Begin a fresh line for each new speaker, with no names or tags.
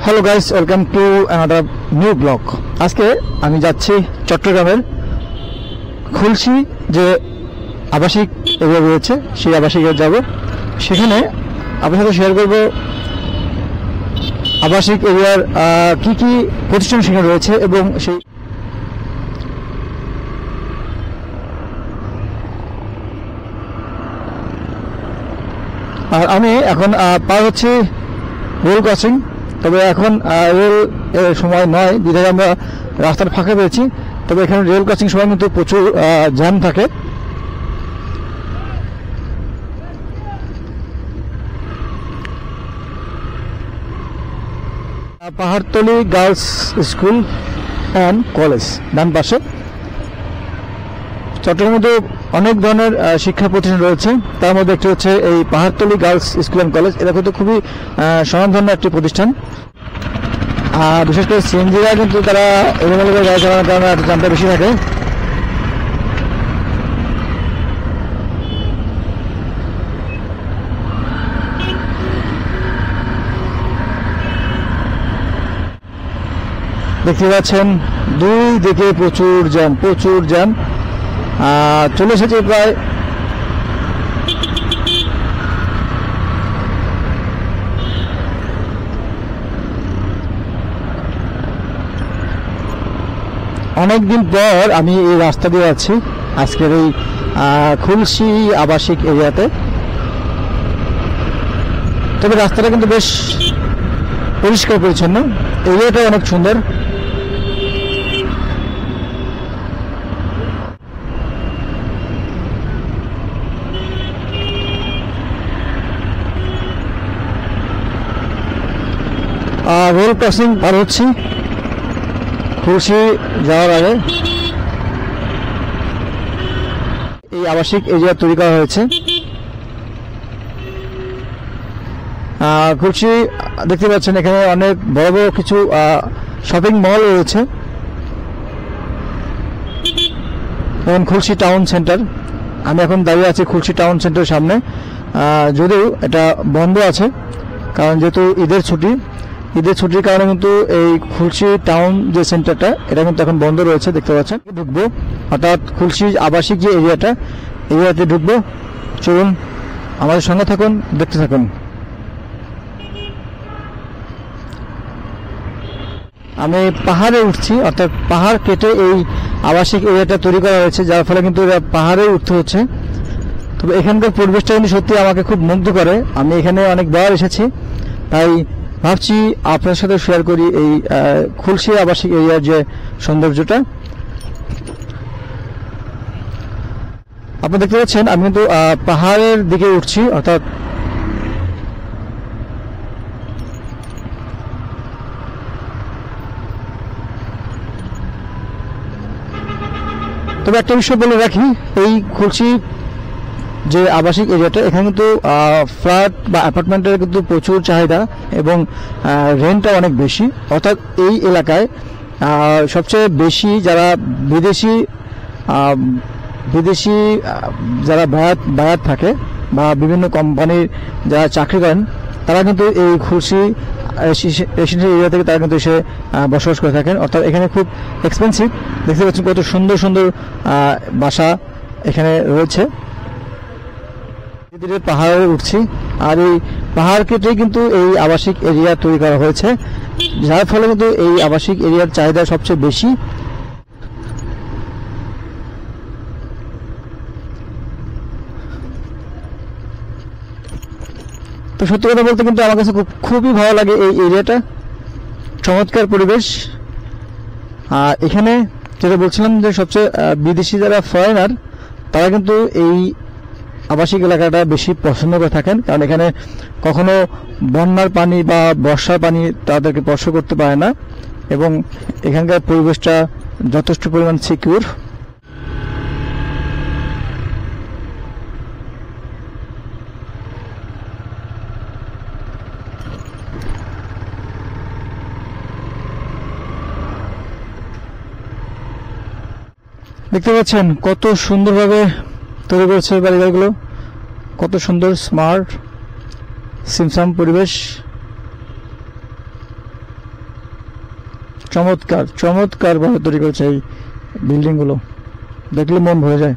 Hello guys, welcome to another new blog. আজকে আমি যাচ্ছি চট্টগ্রামের খুলশি যে আবাসিক এরিয়া রয়েছে সেই আবাসিক এরিয়া যাব। সেখানে আপনার সাথে শেয়ার করব আবাসিক এরিয়ার কি কি প্রতিষ্ঠান সেখানে রয়েছে এবং সেই আর আমি এখন পার হচ্ছি রেল ক্রসিং। তবে এখন রেল সময় নয়, বিধায় আমরা রাস্তাটা ফাঁকা পেয়েছি। তবে এখানে রেল ক্রসিং সময় কিন্তু প্রচুর জ্যাম থাকে। Pahartali girls school and college ডান পাশে। চট্টগ্রামের মধ্যে অনেক ধরনের শিক্ষা প্রতিষ্ঠান রয়েছে, তার মধ্যে একটি হচ্ছে এই Pahartali girls school and college. এটা কিন্তু খুবই স্বনামধন্য একটি প্রতিষ্ঠান। বিশেষ করে সিএনজিরা কিন্তু তারা এলোমেলো করে গাড়ি চালানোর কারণে জ্যামটা বেশি থাকে। দেখতে পাচ্ছেন দুই দিকে প্রচুর জ্যাম। চলে এসেছে প্রায় অনেকদিন পর আমি এই রাস্তা দিয়ে যাচ্ছি আজকের এই খুলশি আবাসিক এরিয়াতে। তবে রাস্তাটা কিন্তু বেশ পরিষ্কার পরিচ্ছন্ন, এরিয়াটা অনেক সুন্দর। রেল ক্রসিং পার হচ্ছি খুলশি যাওয়ার আগে। এই আবাসিক এরিয়া তৈরি করা হয়েছে। খুলশি দেখতে পাচ্ছেন এখানে অনেক বড় বড় কিছু শপিং মল রয়েছে। যেমন খুলশি টাউন সেন্টার। আমি এখন দাঁড়িয়ে আছি খুলশি টাউন সেন্টারের সামনে, যদিও এটা বন্ধ আছে কারণ যেহেতু ঈদের ছুটির কারণে কিন্তু এই খুলশি টাউন যে সেন্টারটা এটা কিন্তু এখন বন্ধ রয়েছে। দেখতে পাচ্ছেন ঢুকবো, অর্থাৎ খুলশি আবাসিক যে এরিয়াতে ঢুকবো। চলুন আমাদের সঙ্গে থাকুন, দেখতে থাকুন। আমি পাহাড়ে উঠছি, অর্থাৎ পাহাড় কেটে এই আবাসিক এরিয়াটা তৈরি করা হয়েছে, যার ফলে কিন্তু পাহাড়ে উঠতে হচ্ছে। তবে এখানকার পরিবেশটা কিন্তু সত্যি আমাকে খুব মুগ্ধ করে। আমি এখানে অনেকবার এসেছি, তাই ভাবছি আপনার সাথে শেয়ার করি এই খুলশি আবাসিক এরিয়ার যে সৌন্দর্যটা। আপনি দেখতে পাচ্ছেন আমি কিন্তু পাহাড়ের দিকে উঠছি, অর্থাৎ তবে একটা বিষয় বলে রাখি, এই খুলশি যে আবাসিক এরিয়াটা এখানে কিন্তু ফ্ল্যাট বা অ্যাপার্টমেন্টের কিন্তু প্রচুর চাহিদা এবং রেন্টটা অনেক বেশি। অর্থাৎ এই এলাকায় সবচেয়ে বেশি যারা বিদেশি যারা বায়াত থাকে বা বিভিন্ন কোম্পানির যারা চাকরি করেন তারা কিন্তু এই খুলশি রেসিডেন্সিয়াল এরিয়া থেকে তারা কিন্তু এসে বসবাস করে থাকেন। অর্থাৎ এখানে খুব এক্সপেন্সিভ। দেখতে পাচ্ছেন কত সুন্দর সুন্দর বাসা এখানে রয়েছে। পাহাড়ে উঠছি, আর এই পাহাড় কেটে কিন্তু এই আবাসিক এরিয়া তৈরি করা হয়েছে, যার ফলে কিন্তু এই আবাসিক এরিয়ার চাহিদা সবচেয়ে বেশি। তো সত্যি কথা বলতে কিন্তু আমার কাছে খুবই ভালো লাগে এই এরিয়াটা, চমৎকার পরিবেশ। আর এখানে যেটা বলছিলাম যে সবচেয়ে বিদেশি যারা ফরেনার তারা কিন্তু এই আবাসিক এলাকাটা বেশি পছন্দ করে থাকেন, কারণ এখানে কখনো বন্যার পানি বা বর্ষার পানি তাদেরকে স্পর্শ করতে পারে না এবং এখানকার পরিবেশটা যথেষ্ট পরিমাণ সিকিউর। দেখতে পাচ্ছেন কত সুন্দরভাবে তৈরি করেছে বাড়িঘরগুলো, কত সুন্দর স্মার্ট সিমসাম পরিবেশ। চমৎকার চমৎকার ভাবে তৈরি করেছে এই বিল্ডিং গুলো, দেখলে মন ভরে যায়।